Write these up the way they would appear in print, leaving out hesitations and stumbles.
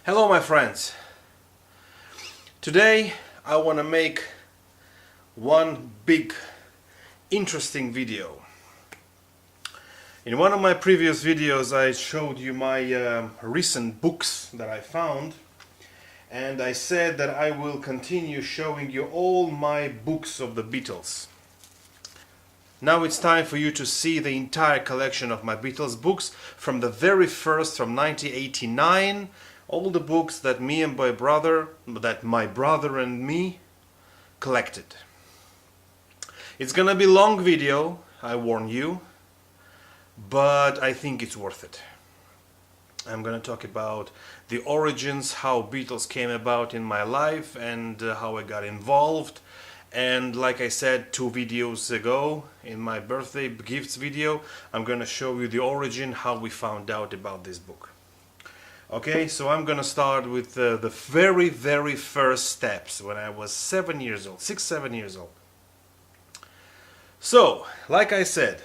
Hello my friends. Today I want to make one big interesting video. In one of my previous videos I showed you my recent books that I found, and I said that I will continue showing you all my books of the Beatles. Now it's time for you to see the entire collection of my Beatles books from the very first, from 1989. All the books that my brother and me collected. It's gonna be a long video, I warn you, but I think it's worth it. I'm gonna talk about the origins, how Beatles came about in my life, and how I got involved. And like I said 2 videos ago in my birthday gifts video, I'm gonna show you the origin, how we found out about this book. Okay, so I'm gonna start with the very first steps when I was 7 years old, 6-7 years old. So, like I said,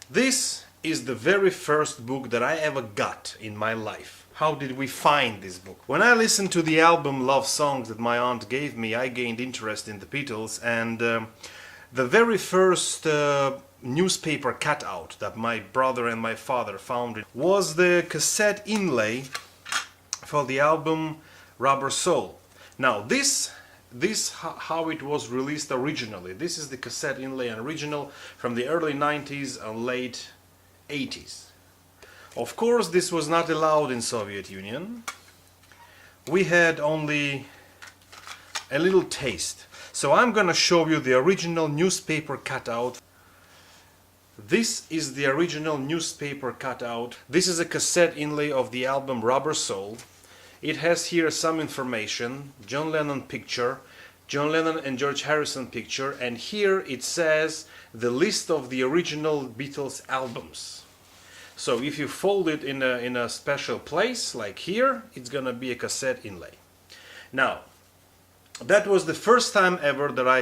this is the very first book that I ever got in my life. How did we find this book? When I listened to the album Love Songs that my aunt gave me, I gained interest in the Beatles, and the very first newspaper cutout that my brother and my father found was the cassette inlay for the album Rubber Soul. Now this how it was released originally. This is the cassette inlay original from the early 90s and late 80s. Of course this was not allowed in Soviet Union. We had only a little taste. So I'm gonna show you the original newspaper cutout. This is the original newspaper cutout. This is a cassette inlay of the album Rubber Soul. It has here some information, John Lennon picture, John Lennon and George Harrison picture, and here it says the list of the original Beatles albums. So if you fold it in a special place, like here, it's gonna be a cassette inlay. Now, that was the first time ever that I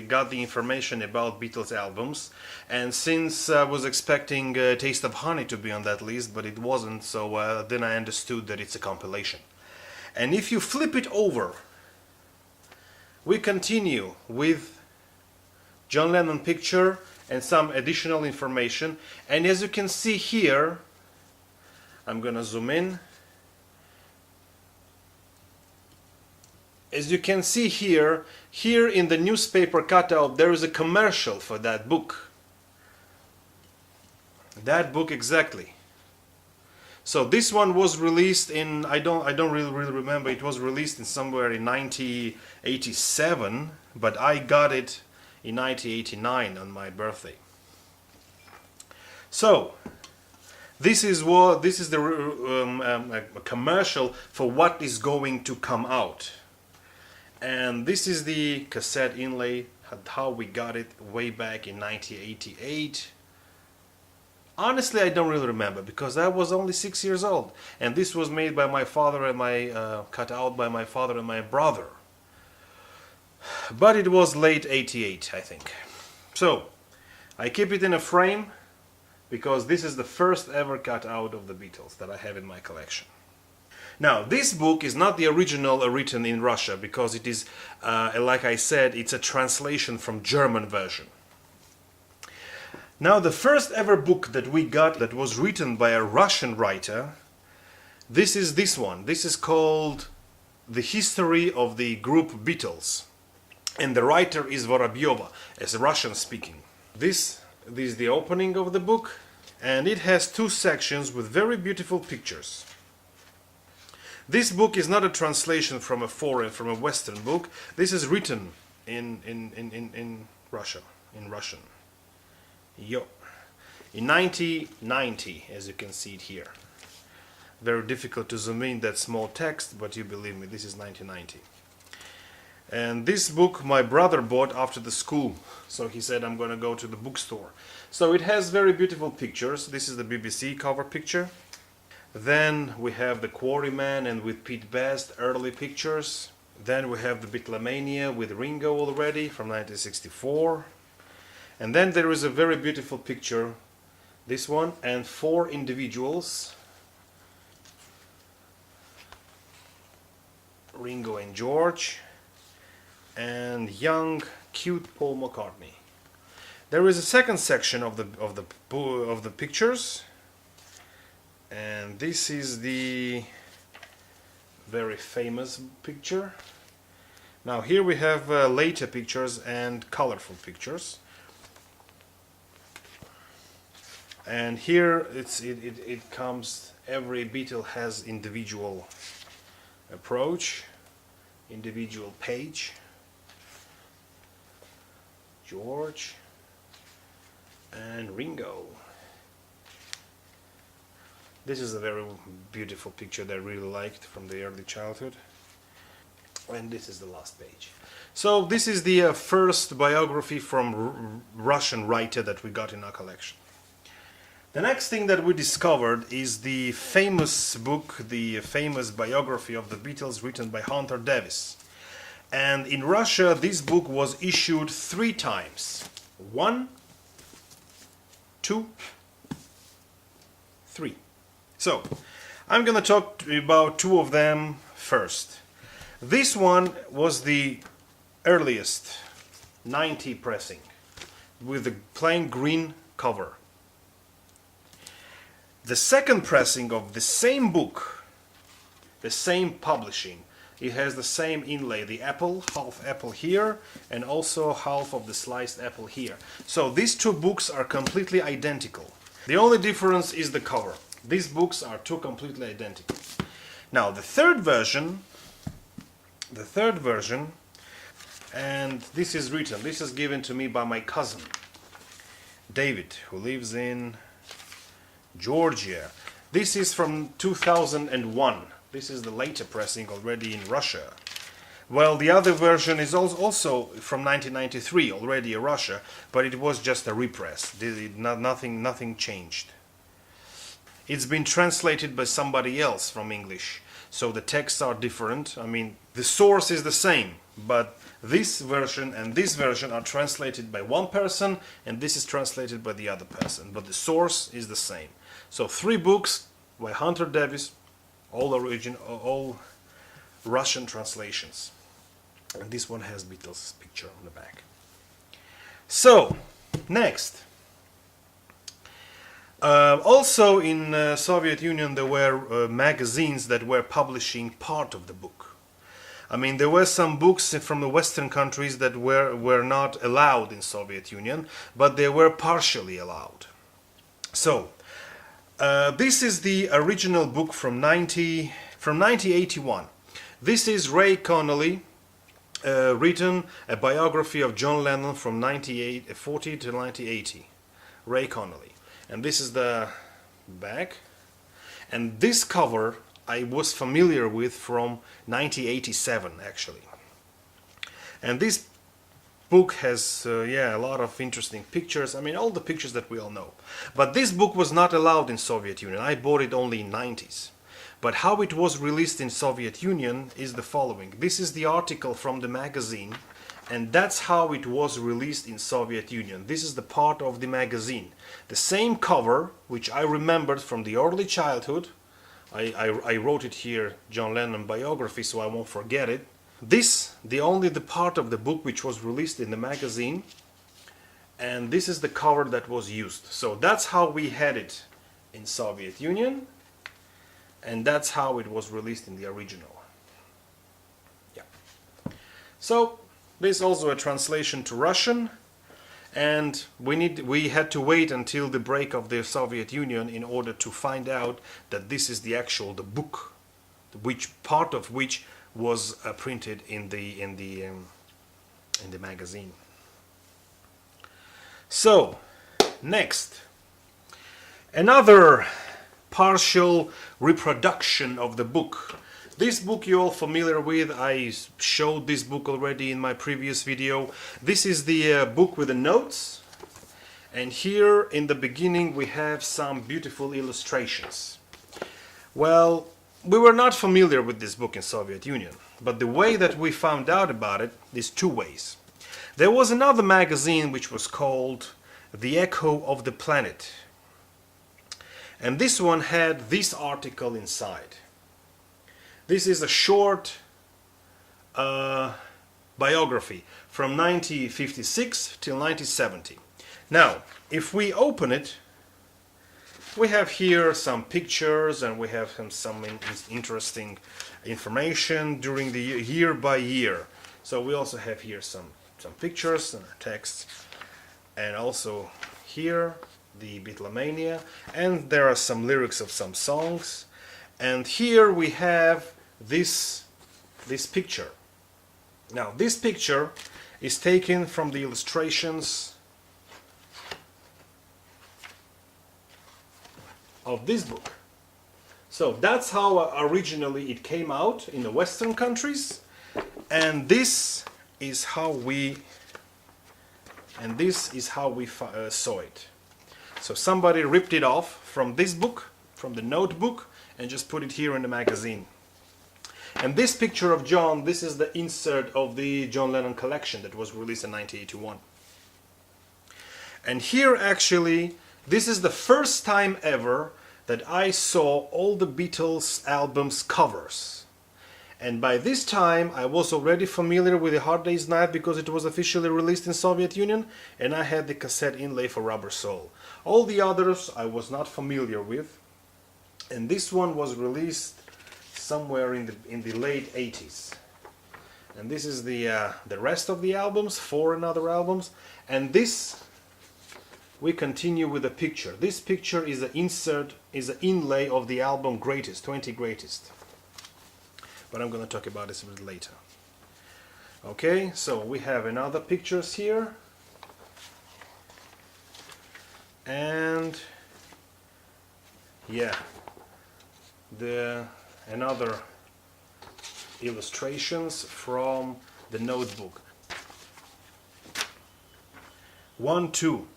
got the information about Beatles albums, and since I was expecting Taste of Honey to be on that list, but it wasn't, so then I understood that it's a compilation. And if you flip it over, we continue with John Lennon picture and some additional information, and as you can see here, I'm gonna zoom in. As you can see here in the newspaper cutout, there is a commercial for that book. That book exactly. So this one was released in, I don't really remember, it was released in somewhere in 1987, but I got it in 1989 on my birthday. So this is the a commercial for what is going to come out. And this is the cassette inlay, how we got it way back in 1988. Honestly, I don't really remember because I was only 6 years old, and this was made by my father and cut out by my father and my brother. But it was late 88, I think. So I keep it in a frame because this is the first ever cutout of the Beatles that I have in my collection. Now, this book is not the original written in Russia because it is, like I said, it's a translation from German version. Now, the first ever book that we got that was written by a Russian writer, this is this one. This is called The History of the Group Beatles. And the writer is Vorobyova, as Russian speaking. This is the opening of the book, and it has 2 sections with very beautiful pictures. This book is not a translation from a foreign, from a Western book. This is written in Russia, in Russian. Yo. In 1990, as you can see it here. Very difficult to zoom in that small text, but you believe me, this is 1990. And this book my brother bought after the school, so he said I'm gonna go to the bookstore. So it has very beautiful pictures. This is the BBC cover picture. Then we have the Quarrymen and with Pete Best, early pictures. Then we have the Beatlemania with Ringo already from 1964. And then there is a very beautiful picture, this one, and 4 individuals Ringo and George, and young, cute Paul McCartney. There is a second section of the pictures, and this is the very famous picture. Now here we have later pictures and colorful pictures, and here it comes. Every Beatle has individual approach, individual page. George and Ringo. This is a very beautiful picture that I really liked from the early childhood. And this is the last page. So this is the first biography from Russian writer that we got in our collection. The next thing that we discovered is the famous book, the famous biography of the Beatles written by Hunter Davis. And in Russia this book was issued 3 times. 1, 2, 3. So, I'm gonna talk about 2 of them first. This one was the earliest 90 pressing with the plain green cover. The second pressing of the same book, the same publishing, it has the same inlay, the apple, half apple here, and also half of the sliced apple here. So these 2 books are completely identical. The only difference is the cover. These books are 2 completely identical. Now the third version, and this is written, this is given to me by my cousin David, who lives in Georgia. This is from 2001. This is the later pressing already in Russia. Well, the other version is also from 1993, already in Russia, but it was just a repress. Nothing changed. It's been translated by somebody else from English, so the texts are different. I mean, the source is the same, but this version and this version are translated by one person, and this is translated by the other person, but the source is the same. So 3 books by Hunter Davis, all Russian translations, and this one has Beatles' picture on the back. So next, also in Soviet Union there were magazines that were publishing part of the book. I mean, there were some books from the Western countries that were not allowed in Soviet Union, but they were partially allowed. So this is the original book from 1981. This is Ray Connolly, written a biography of John Lennon from 1940 to 1980. Ray Connolly. And this is the back. And this cover I was familiar with from 1987 actually. And this book has a lot of interesting pictures. I mean, all the pictures that we all know. But this book was not allowed in Soviet Union. I bought it only in 90s. But how it was released in Soviet Union is the following. This is the article from the magazine, and that's how it was released in Soviet Union. This is the part of the magazine. The same cover, which I remembered from the early childhood. I wrote it here, John Lennon biography, so I won't forget it. This, only the part of the book which was released in the magazine, and this is the cover that was used. So that's how we had it in Soviet Union, and that's how it was released in the original. Yeah. So this is also a translation to Russian, and we had to wait until the break of the Soviet Union in order to find out that this is the book, which part of which was printed in the magazine. So next, another partial reproduction of the book. This book you're all familiar with. I showed this book already in my previous video. This is the book with the notes, and here in the beginning we have some beautiful illustrations. Well, we were not familiar with this book in Soviet Union, but the way that we found out about it is 2 ways. There was another magazine which was called The Echo of the Planet, and this one had this article inside. This is a short Biography from 1956 till 1970. Now, if we open it, we have here some pictures and we have some interesting information during the year by year. So we also have here some pictures and text, and also here the Beatlemania, and there are some lyrics of some songs, and here we have this picture. Now this picture is taken from the illustrations of this book. So that's how originally it came out in the Western countries, and this is how we saw it. So somebody ripped it off from this book, from the notebook, and just put it here in the magazine. And this picture of John, this is the insert of the John Lennon collection that was released in 1981. And here actually, this is the first time ever that I saw all the Beatles albums covers. And by this time I was already familiar with A Hard Day's Night because it was officially released in Soviet Union, and I had the cassette inlay for Rubber Soul. All the others I was not familiar with, and this one was released somewhere in the late 80s. And this is the rest of the albums, 4 other albums, and this we continue with a picture. This picture is an inlay of the album Greatest, 20 Greatest. But I'm going to talk about this a bit later. Okay, so we have another pictures here. And yeah, another illustrations from the notebook. 1, 2.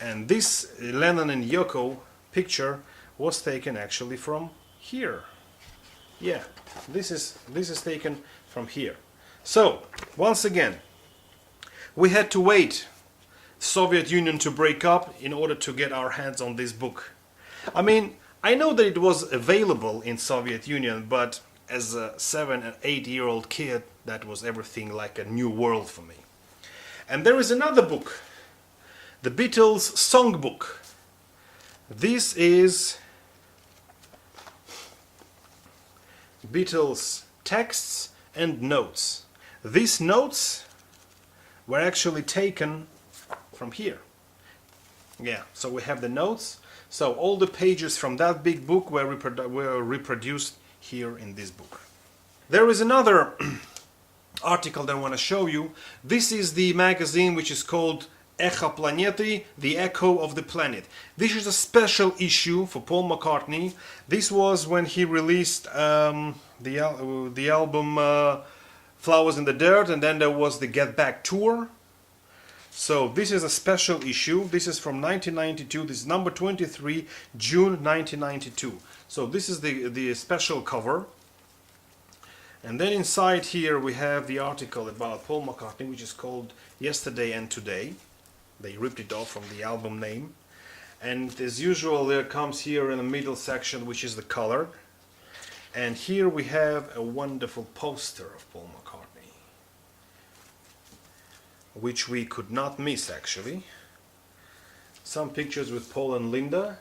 And this Lennon and Yoko picture was taken actually from here. Yeah, this is taken from here. So, once again, we had to wait Soviet Union to break up in order to get our hands on this book. I mean, I know that it was available in Soviet Union, but as a 7- and 8-year-old kid, that was everything like a new world for me. And there is another book, the Beatles Songbook. This is Beatles texts and notes. These notes were actually taken from here. Yeah, so we have the notes. So all the pages from that big book were reproduced here in this book. There is another article that I want to show you. This is the magazine which is called Echo Planety, the Echo of the Planet. This is a special issue for Paul McCartney. This was when he released the album Flowers in the Dirt, and then there was the Get Back tour. So this is a special issue. This is from 1992. This is number 23, June 1992. So this is the special cover. And then inside here we have the article about Paul McCartney, which is called Yesterday and Today. They ripped it off from the album name. And as usual, there comes here in the middle section, which is the color. And here we have a wonderful poster of Paul McCartney, which we could not miss actually. Some pictures with Paul and Linda.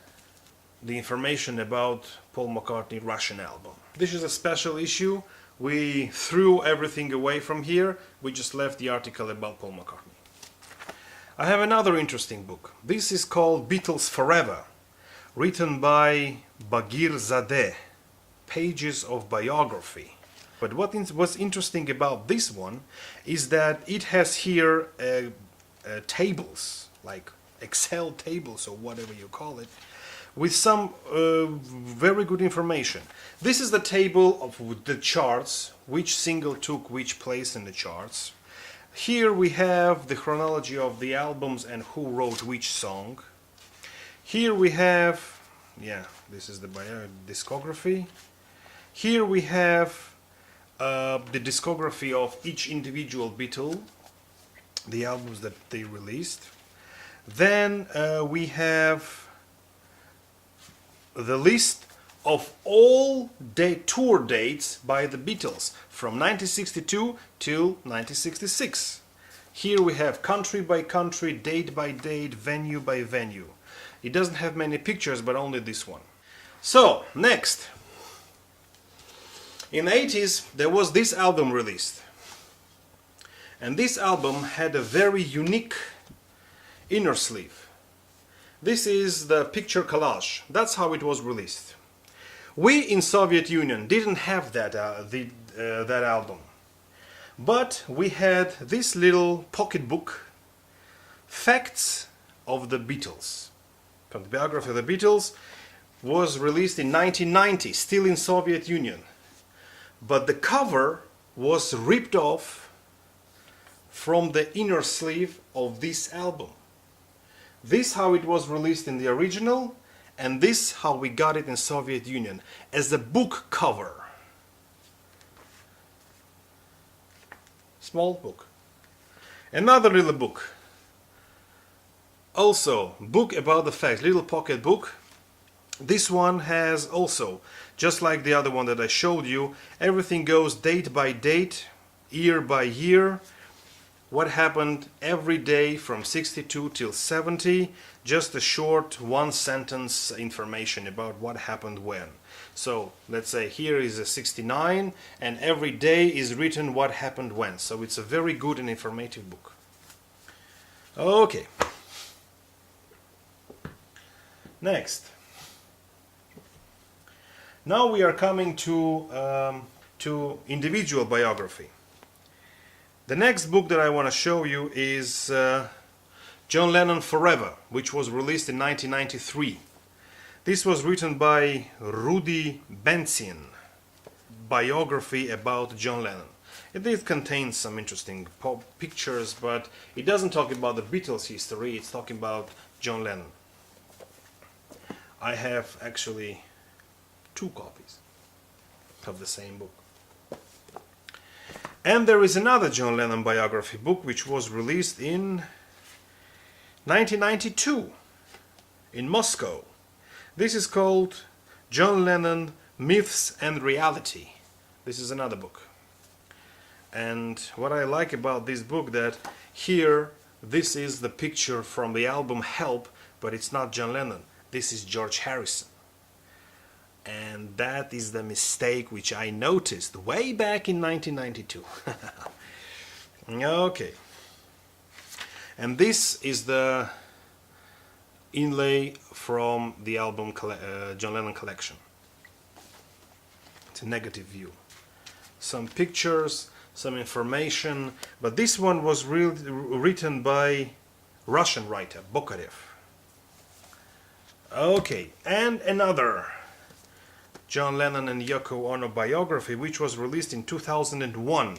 The information about Paul McCartney Russian album. This is a special issue. We threw everything away from here. We just left the article about Paul McCartney. I have another interesting book. This is called Beatles Forever, written by Bagir Zadeh, Pages of Biography. But what's interesting about this one is that it has here tables, like Excel tables or whatever you call it, with some very good information. This is the table of the charts, which single took which place in the charts. Here we have the chronology of the albums and who wrote which song. Here we have, yeah, this is the discography. Here we have the discography of each individual Beatle, the albums that they released. Then we have the list of all tour dates by the Beatles from 1962 till 1966. Here we have country by country, date by date, venue by venue. It doesn't have many pictures, but only this one. So, next. In the 80s, there was this album released. And this album had a very unique inner sleeve. This is the picture collage. That's how it was released. We in Soviet Union didn't have that album. But we had this little pocketbook, Facts of the Beatles. From the biography of the Beatles, was released in 1990, still in Soviet Union. But the cover was ripped off from the inner sleeve of this album. This how it was released in the original, and this how we got it in Soviet Union as a book cover. Small book. Another little book. Also, book about the facts, little pocket book. This one has also, just like the other one that I showed you, everything goes date by date, year by year. What happened every day from 62 till 70, just a short one sentence information about what happened when. So let's say here is a 69 and every day is written what happened when. So it's a very good and informative book. Okay. Next. Now we are coming to individual biography. The next book that I want to show you is John Lennon Forever, which was released in 1993. This was written by Rudy Benzien, biography about John Lennon. It contains some interesting pictures, but it doesn't talk about the Beatles history, it's talking about John Lennon. I have actually 2 copies of the same book. And there is another John Lennon biography book which was released in 1992 in Moscow. This is called John Lennon Myths and Reality. This is another book. And what I like about this book that here this is the picture from the album Help, but it's not John Lennon. This is George Harrison. And that is the mistake which I noticed way back in 1992. Okay. And this is the inlay from the album John Lennon collection. It's a negative view. Some pictures, some information, but this one was written by Russian writer Bokarev. Okay, and another John Lennon and Yoko Ono biography, which was released in 2001.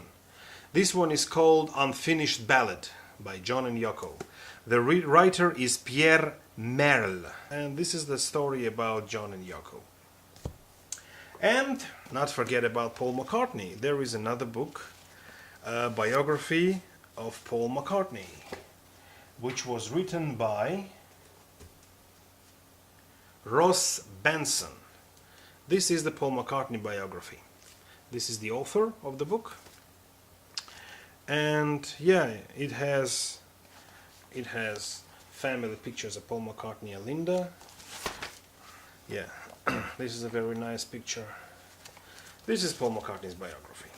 This one is called Unfinished Ballad by John and Yoko. The writer is Pierre Merle, and this is the story about John and Yoko. And not forget about Paul McCartney. There is another book, a biography of Paul McCartney, which was written by Ross Benson. This is the Paul McCartney biography. This is the author of the book. And yeah, it has family pictures of Paul McCartney and Linda. Yeah, this is a very nice picture. This is Paul McCartney's biography.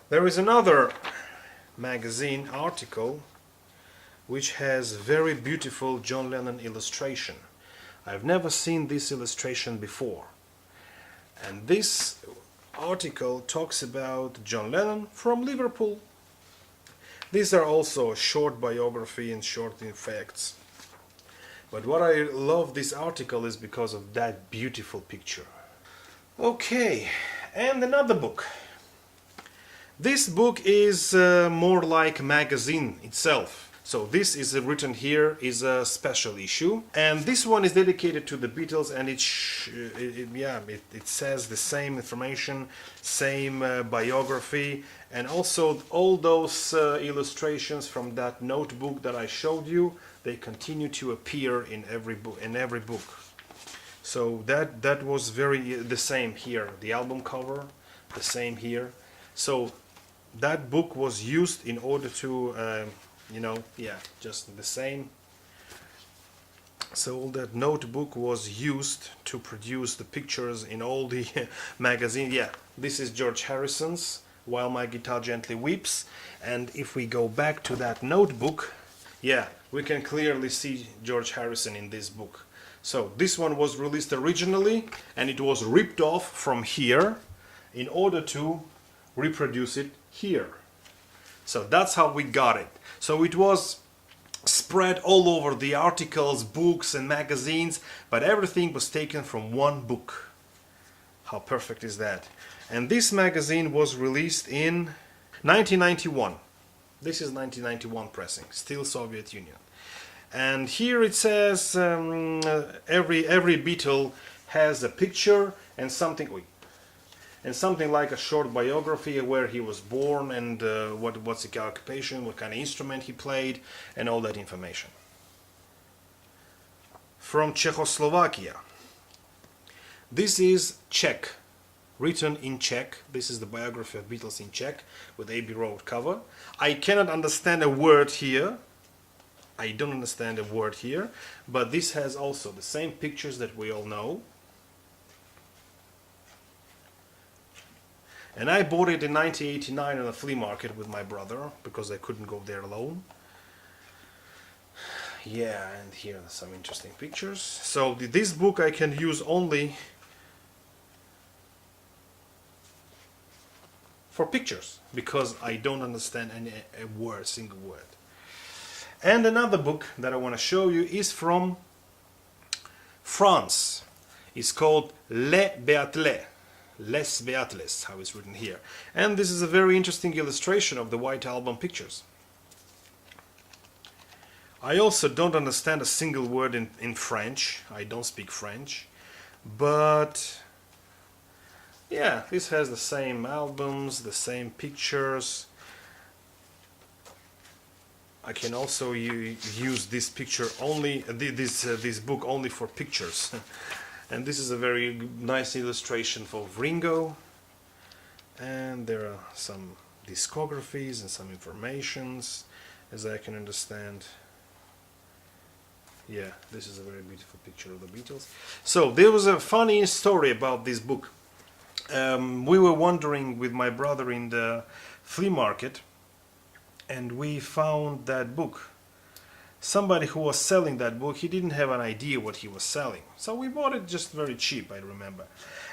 There is another magazine article which has very beautiful John Lennon illustration. I've never seen this illustration before. And this article talks about John Lennon from Liverpool. These are also short biography and short facts. But what I love this article is because of that beautiful picture. Okay, and another book. This book is more like a magazine itself. So this is written here is a special issue, and this one is dedicated to the Beatles, and it says the same information, same biography, and also all those illustrations from that notebook that I showed you. They continue to appear in every book. So that was very the same here. The album cover, the same here. So that book was used in order to, yeah, just the same. So that notebook was used to produce the pictures in all the magazines. Yeah, this is George Harrison's While My Guitar Gently Weeps. And if we go back to that notebook, yeah, we can clearly see George Harrison in this book. So this one was released originally, and it was ripped off from here in order to reproduce it here. So that's how we got it. So it was spread all over the articles, books and magazines, but everything was taken from one book. How perfect is that? And this magazine was released in 1991. This is 1991 pressing, still Soviet Union. And here it says every Beatle has a picture and something like a short biography of where he was born and what's his occupation, what kind of instrument he played, and all that information. From Czechoslovakia. This is Czech, written in Czech. This is the biography of Beatles in Czech with Abbey Road cover. I cannot understand a word here. I don't understand a word here, but this has also the same pictures that we all know. And I bought it in 1989 on a flea market with my brother because I couldn't go there alone. Yeah, and here are some interesting pictures. So this book I can use only for pictures because I don't understand a word, single word. And another book that I want to show you is from France. It's called Les Beatles. Les Beatles, how it's written here. And this is a very interesting illustration of the White Album pictures. I also don't understand a single word in French. I don't speak French. But yeah, this has the same albums, the same pictures. I can also use this picture only, this book only for pictures. And this is a very nice illustration for Ringo. And there are some discographies and some informations, as I can understand. Yeah, this is a very beautiful picture of the Beatles. So there was a funny story about this book. We were wandering with my brother in the flea market, and we found that book. Somebody who was selling that book, he didn't have an idea what he was selling. So we bought it just very cheap, I remember.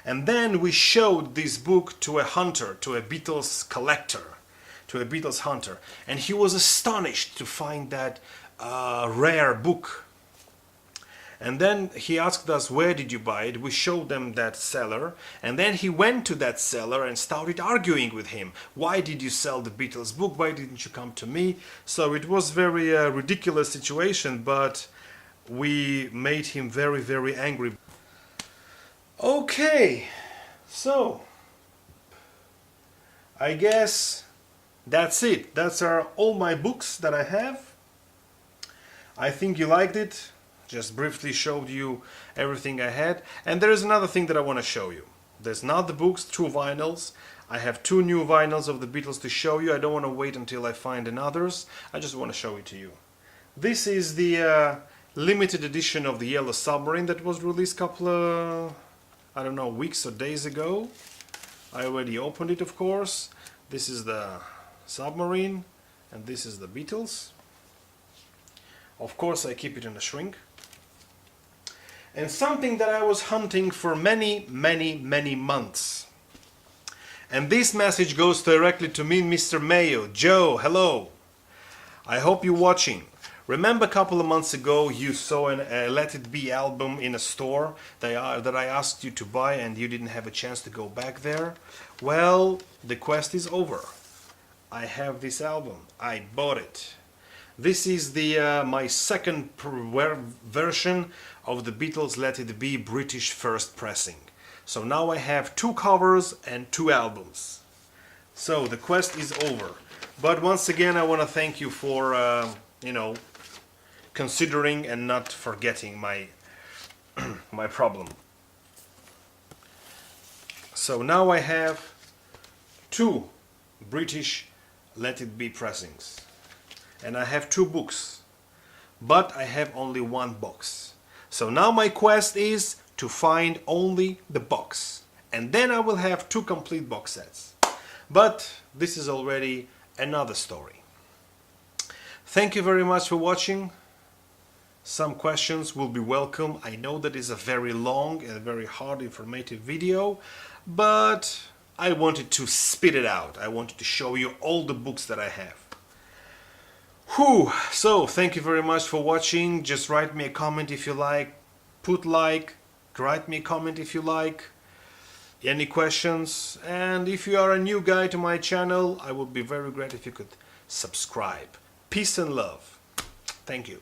And then we showed this book to a hunter, to a Beatles collector, to a Beatles hunter. And he was astonished to find that rare book. And then he asked us, where did you buy it? We showed them that seller. And then he went to that seller and started arguing with him. Why did you sell the Beatles book? Why didn't you come to me? So it was very ridiculous situation, but we made him very, very angry. Okay, so I guess that's it. That's all my books that I have. I think you liked it. Just briefly showed you everything I had. And there is another thing that I want to show you. There's not the books, 2 vinyls. I have 2 new vinyls of the Beatles to show you. I don't want to wait until I find others. I just want to show it to you. This is the limited edition of the Yellow Submarine that was released a couple of, I don't know, weeks or days ago. I already opened it, of course. This is the Submarine, and this is the Beatles. Of course, I keep it in a shrink. And something that I was hunting for many, many, many months. And this message goes directly to me, Mr. Mayo. Joe, hello. I hope you're watching. Remember a couple of months ago you saw a Let It Be album in a store that I asked you to buy and you didn't have a chance to go back there? Well, the quest is over. I have this album. I bought it. This is my second version of the Beatles Let It Be British first pressing. So now I have 2 covers and 2 albums. So the quest is over. But once again I want to thank you for, considering and not forgetting my my problem. So now I have two British Let It Be pressings, and I have two books, but I have only one box. So now my quest is to find only the box, and then I will have two complete box sets. But this is already another story. Thank you very much for watching. Some questions will be welcome. I know that is a very long and very hard informative video, but I wanted to spit it out. I wanted to show you all the books that I have. Whew. So thank you very much for watching. Just write me a comment if you like. Put like. Write me a comment if you like. Any questions? And if you are a new guy to my channel, I would be very grateful if you could subscribe. Peace and love. Thank you.